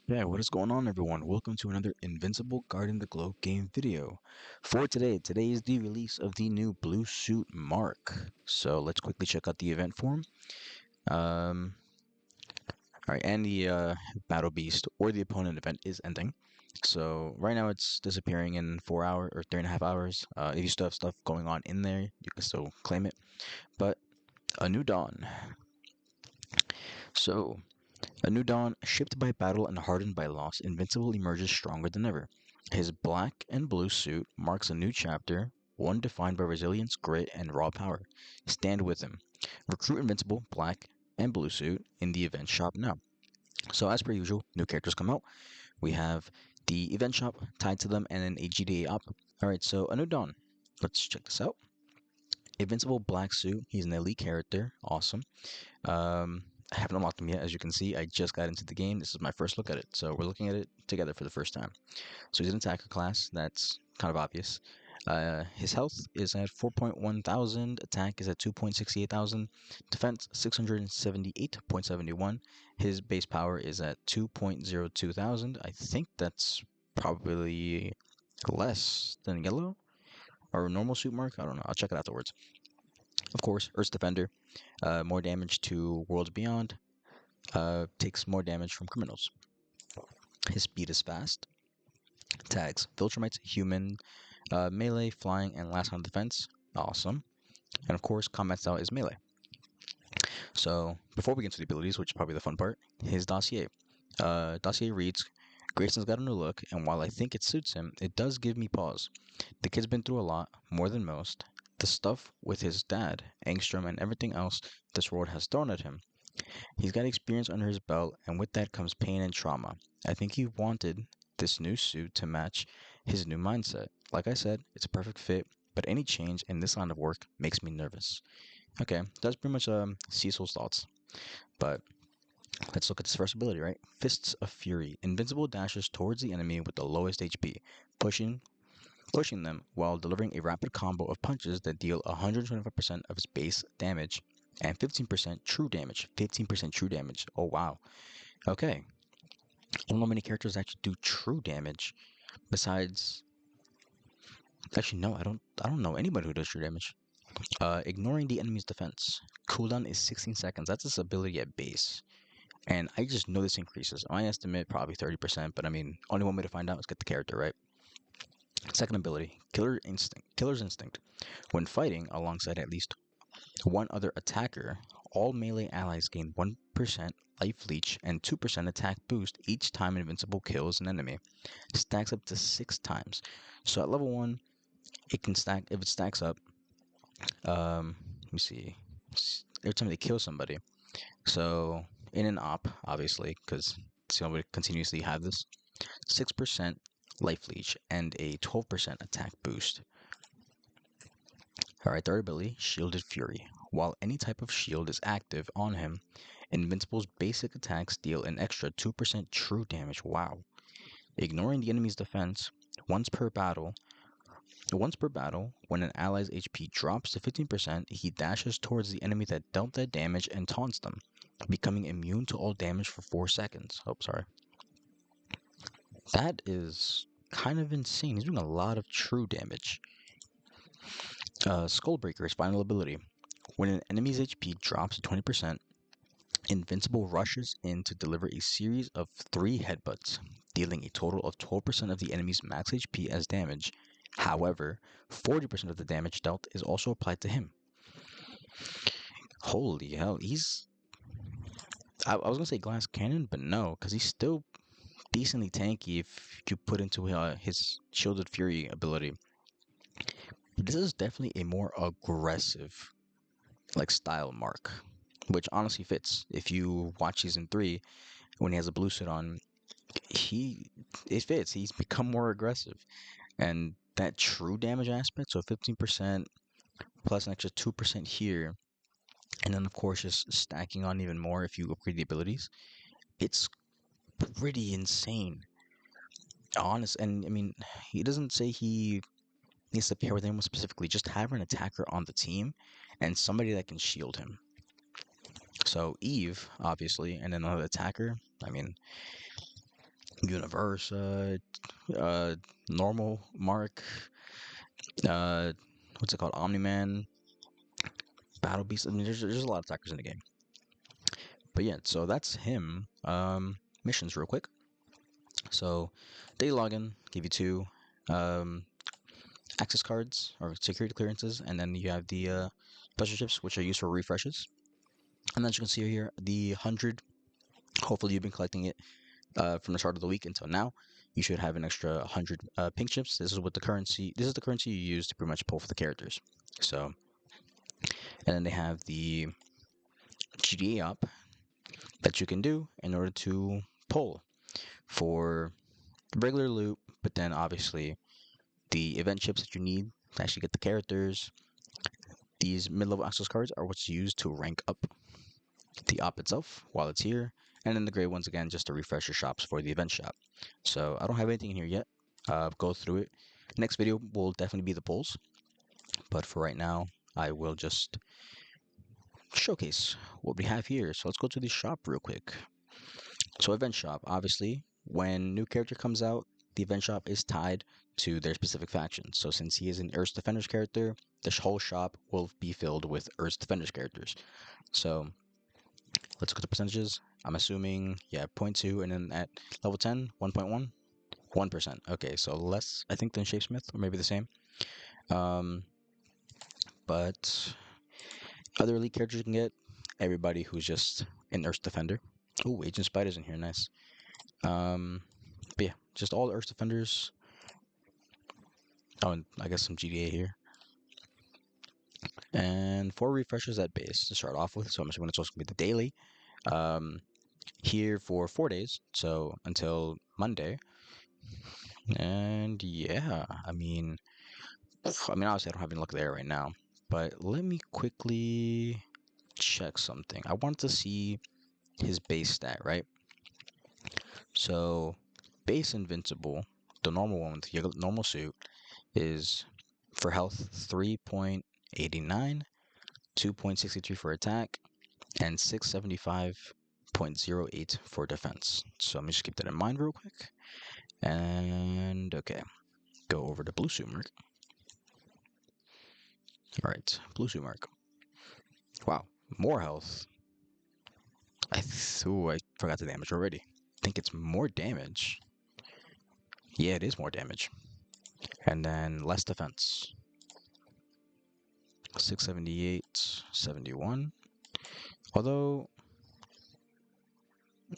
Yeah, what is going on, everyone? Welcome to another Invincible Guarding the Globe game video. For today is the release of the new Blue Suit Mark. So let's quickly check out the event form. Um, all right, and the Battle Beast or the opponent event is ending. So right now it's disappearing in 4 hours or 3.5 hours. If you still have stuff going on in there, you can still claim it. But a new dawn. So a new dawn, shipped by battle and hardened by loss, Invincible emerges stronger than ever. His black and blue suit marks a new chapter, one defined by resilience, grit, and raw power. Stand with him. Recruit Invincible, black and blue suit in the event shop now. So as per usual, new characters come out. We have the event shop tied to them and then a GDA op. Alright, so a new dawn. Let's check this out. Invincible black suit. He's an elite character. Awesome. I haven't unlocked him yet, as you can see. I just got into the game. This is my first look at it, so we're looking at it together for the first time. So he's an attacker class. That's kind of obvious. His health is at 4.1 thousand. Attack is at 2.68 thousand. Defense 678.71. His base power is at 2.02 thousand. I think that's probably less than yellow or normal suit mark. I don't know. I'll check it afterwards. Of course, Earth's Defender, more damage to Worlds Beyond, takes more damage from criminals. His speed is fast. Tags Viltrumites, human, melee, flying, and last on defense. Awesome. And of course, combat style is melee. So before we get into the abilities, which is probably the fun part, his dossier. Dossier reads, Grayson's got a new look, and while I think it suits him, it does give me pause. The kid's been through a lot, more than most. The stuff with his dad, Angstrom, and everything else this world has thrown at him. He's got experience under his belt, and with that comes pain and trauma. I think he wanted this new suit to match his new mindset. Like I said, it's a perfect fit, but any change in this line of work makes me nervous. Okay, that's pretty much Cecil's thoughts. But let's look at his first ability, right? Fists of Fury. Invincible dashes towards the enemy with the lowest HP, pushing them while delivering a rapid combo of punches that deal 125% of his base damage and 15% true damage. 15% true damage. Oh wow. Okay. I don't know many characters actually do true damage besides actually no, I don't know anybody who does true damage. Ignoring the enemy's defense. Cooldown is 16 seconds. That's his ability at base. And I just know this increases. I estimate probably 30%, but I mean, only one way to find out is get the character, right? Second ability, Killer's Instinct. When fighting alongside at least one other attacker, all melee allies gain 1% life leech and 2% attack boost each time Invincible kills an enemy. Stacks up to 6 times. So at level 1, it can stack, if it stacks up, let me see, every time they kill somebody. So in an op, obviously, because somebody continuously have this, 6% life leech and a 12% attack boost. Alright, third ability, Shielded Fury. While any type of shield is active on him, Invincible's basic attacks deal an extra 2% true damage. Wow. Ignoring the enemy's defense, once per battle, when an ally's HP drops to 15%, he dashes towards the enemy that dealt that damage and taunts them, becoming immune to all damage for 4 seconds. Oh, sorry. That is kind of insane. He's doing a lot of true damage. Skullbreaker's final ability. When an enemy's HP drops to 20%, Invincible rushes in to deliver a series of 3 headbutts, dealing a total of 12% of the enemy's max HP as damage. However, 40% of the damage dealt is also applied to him. Holy hell, I was gonna say glass cannon, but no, because he's still decently tanky if you put into his Shielded Fury ability. This is definitely a more aggressive style mark, which honestly fits. If you watch season 3, when he has a blue suit on, it fits. He's become more aggressive, and that true damage aspect, so 15% plus an extra 2% here, and then of course just stacking on even more if you upgrade the abilities. It's pretty insane, honest. And I mean, he doesn't say he needs to pair with anyone specifically. Just have an attacker on the team and somebody that can shield him. So Eve, obviously, and then another attacker. I mean, Universe, uh, normal Mark, uh, what's it called? Omni-Man, Battle Beast. I mean, there's a lot of attackers in the game. But yeah, so that's him. Missions real quick. So, daily login, give you two um, access cards or security clearances, and then you have the special chips, which are used for refreshes. And then as you can see here, the 100. Hopefully, you've been collecting it from the start of the week until now. You should have an extra 100 pink chips. This is what the currency. This is the currency you use to pretty much pull for the characters. So, and then they have the GTA op that you can do in order to pull for regular loot, but then obviously the event chips that you need to actually get the characters. These mid-level access cards are what's used to rank up the op itself while it's here, and then the gray ones again just to refresh your shops for the event shop. So I don't have anything in here yet. Go through it. Next video will definitely be the polls, but for right now, I will just showcase what we have here. So let's go to the shop real quick. So event shop, obviously, when new character comes out, the event shop is tied to their specific faction. So since he is an Earth Defenders character, the whole shop will be filled with Earth Defenders characters. So let's look at the percentages. I'm assuming, yeah, 0.2, and then at level 10, 1.1, 1%. Okay, so less, I think, than Shapesmith, or maybe the same. Um, but other elite characters you can get, everybody who's just an Earth Defender. Oh, Agent Spider's in here, nice. But yeah, just all the Earth Defenders. Oh, and I guess some GTA here. And 4 refreshers at base to start off with. So I'm assuming it's also going to be the daily. Um, here for 4 days, so until Monday. And yeah, obviously I don't have any luck there right now, but let me quickly check something. I want to see his base stat, right? So base Invincible, the normal one with the normal suit, is for health 3.89, 2.63 for attack, and 675.08 for defense. So let me just keep that in mind real quick. And okay, go over to blue suit mark. All right, blue suit mark. Wow, more health. I forgot the damage already. I think it's more damage. Yeah, it is more damage. And then less defense. 678, 71. Although,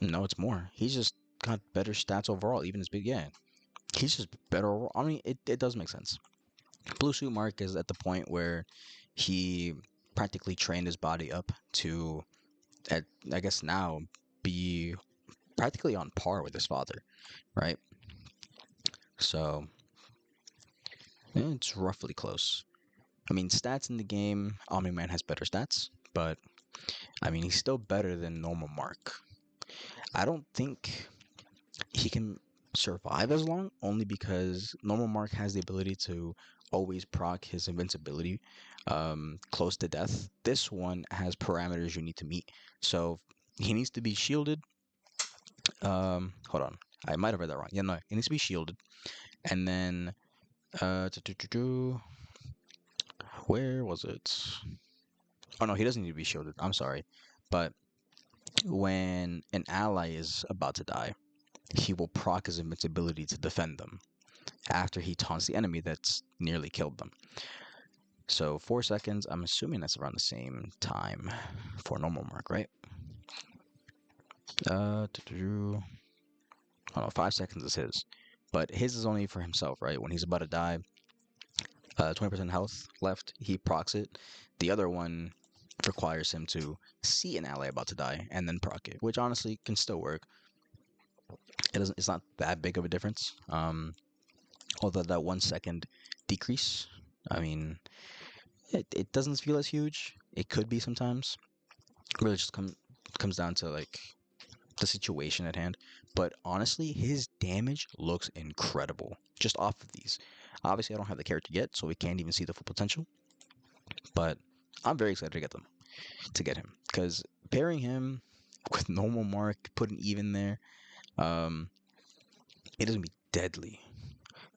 no, it's more. He's just got better stats overall, even his big, yeah. He's just better overall. I mean, it does make sense. Blue Suit Mark is at the point where he practically trained his body up to, I guess now, be practically on par with his father, right? So, yeah, it's roughly close. I mean, stats in the game, Omni-Man has better stats, but I mean, he's still better than normal Mark. I don't think he can survive as long, only because normal Mark has the ability to always proc his invincibility close to death. This one has parameters you need to meet, so he needs to be shielded. Hold on, I might have read that wrong. Yeah, no, he needs to be shielded, and then where was it? Oh no, he doesn't need to be shielded. I'm sorry, but when an ally is about to die, he will proc his invincibility to defend them after he taunts the enemy that's nearly killed them. So 4 seconds, I'm assuming that's around the same time for normal Mark, right? I don't know, 5 seconds is his. But his is only for himself, right? When he's about to die, 20% health left, he procs it. The other one requires him to see an ally about to die and then proc it, which honestly can still work. It's not that big of a difference. Although that 1 second decrease, I mean, it doesn't feel as huge. It could be sometimes. It really just comes down to like the situation at hand. But honestly, his damage looks incredible just off of these. Obviously, I don't have the character yet, so we can't even see the full potential. But I'm very excited to get him because pairing him with normal Mark, putting even there, um, it is gonna be deadly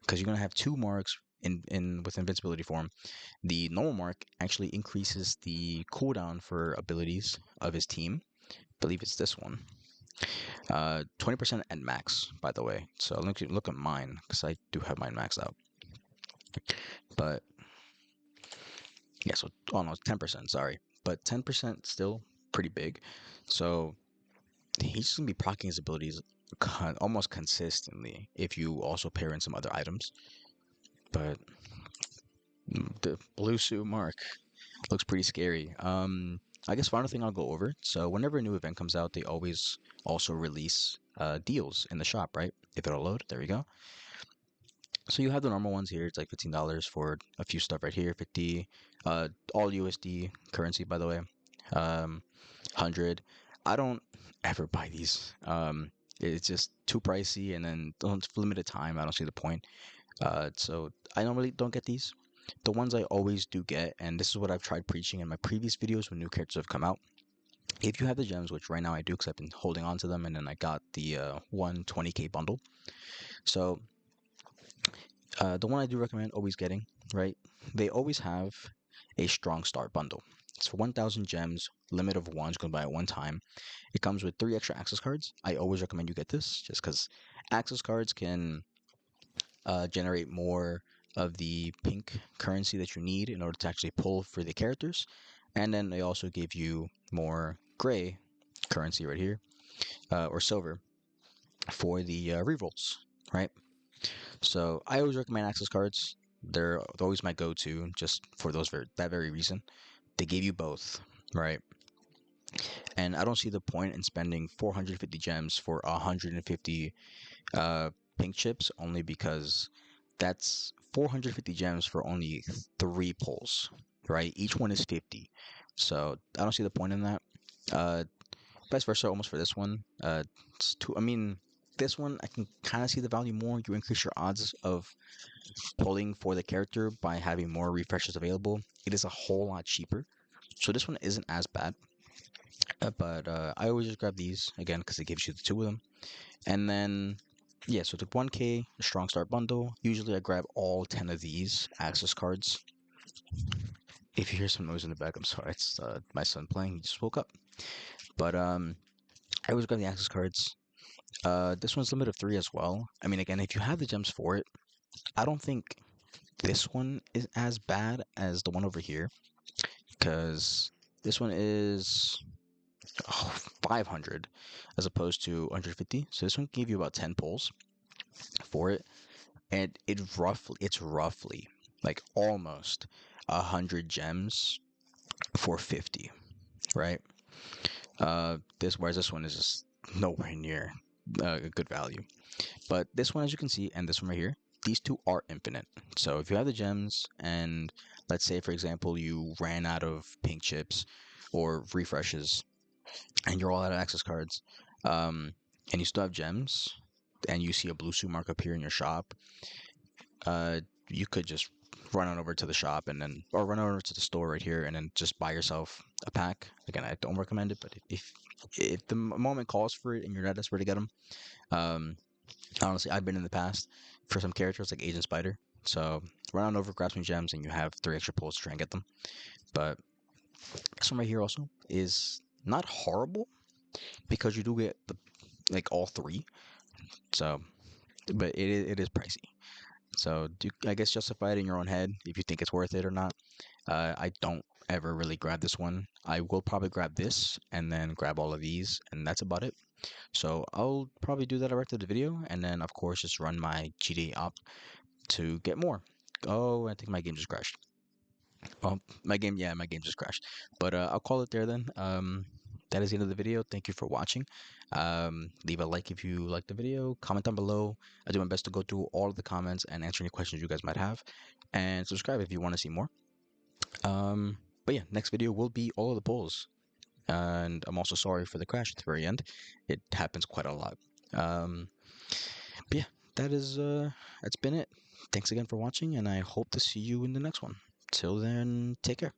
because you're gonna have two marks in with invincibility form. The normal mark actually increases the cooldown for abilities of his team. I believe it's this one. 20% at max, by the way. So look at mine because I do have mine maxed out. But yeah, so oh no, 10%. Sorry, but 10% still pretty big. So he's just gonna be proccing his abilities almost consistently if you also pair in some other items. But the blue suit mark looks pretty scary. I guess final thing I'll go over. So whenever a new event comes out, they always also release deals in the shop, right? If it'll load, there we go. So you have the normal ones here. It's like $15 for a few stuff right here. 50, all USD currency, by the way. 100. I don't ever buy these. It's just too pricey, and then for limited time, I don't see the point. So I normally don't get these. The ones I always do get, and this is what I've tried preaching in my previous videos when new characters have come out. If you have the gems, which right now I do because I've been holding on to them, and then I got the 120k bundle. So the one I do recommend always getting, right? They always have a strong start bundle. It's for 1,000 gems, limit of one, you can buy it one time. It comes with 3 extra access cards. I always recommend you get this just because access cards can generate more of the pink currency that you need in order to actually pull for the characters. And then they also give you more gray currency right here, or silver, for the rerolls, right? So I always recommend access cards. They're always my go-to, just for that very reason. They give you both, right? And I don't see the point in spending 450 gems for 150 pink chips, only because that's 450 gems for only 3 pulls, right? Each one is 50. So I don't see the point in that. Uh, Vice versa, almost for this one. I mean, this one I can kind of see the value more. You increase your odds of pulling for the character by having more refreshes available. It is a whole lot cheaper. So this one isn't as bad. But I always just grab these again because it gives you the 2 of them. And then, yeah, so the 1K strong start bundle. Usually I grab all 10 of these access cards. If you hear some noise in the back, I'm sorry. It's my son playing. He just woke up. But I always grab the access cards. This one's limit of 3 as well. I mean, again, if you have the gems for it, I don't think this one is as bad as the one over here, because this one is 500 as opposed to 150. So this one gave you about 10 pulls for it, and it's roughly like almost 100 gems for 50, right? Whereas this one is just nowhere near a good value. But this one, as you can see, and this one right here, these two are infinite. So if you have the gems, and let's say, for example, you ran out of pink chips or refreshes, and you're all out of access cards, and you still have gems, and you see a blue suit mark up here in your shop, you could just run on over to the shop or run over to the store right here, and then just buy yourself a pack. Again, I don't recommend it, but if the moment calls for it and you're not desperate to get them, honestly, I've been in the past for some characters like Agent Spider. So run on over, grab some gems, and you have 3 extra pulls to try and get them. But this one right here also is not horrible because you do get all 3. So, but it is pricey. So I guess justify it in your own head if you think it's worth it or not. I don't ever really grab this one. I will probably grab this and then grab all of these, and that's about it. So I'll probably do that after the video, and then of course just run my GTA op to get more. Oh, I think my game just crashed. Well, my game just crashed. But I'll call it there then. That is the end of the video. Thank you for watching. Leave a like if you liked the video. Comment down below. I do my best to go through all of the comments and answer any questions you guys might have. And subscribe if you want to see more. But yeah, next video will be all of the polls. And I'm also sorry for the crash at the very end. It happens quite a lot. But yeah, that's been it. Thanks again for watching, and I hope to see you in the next one. Till then, take care.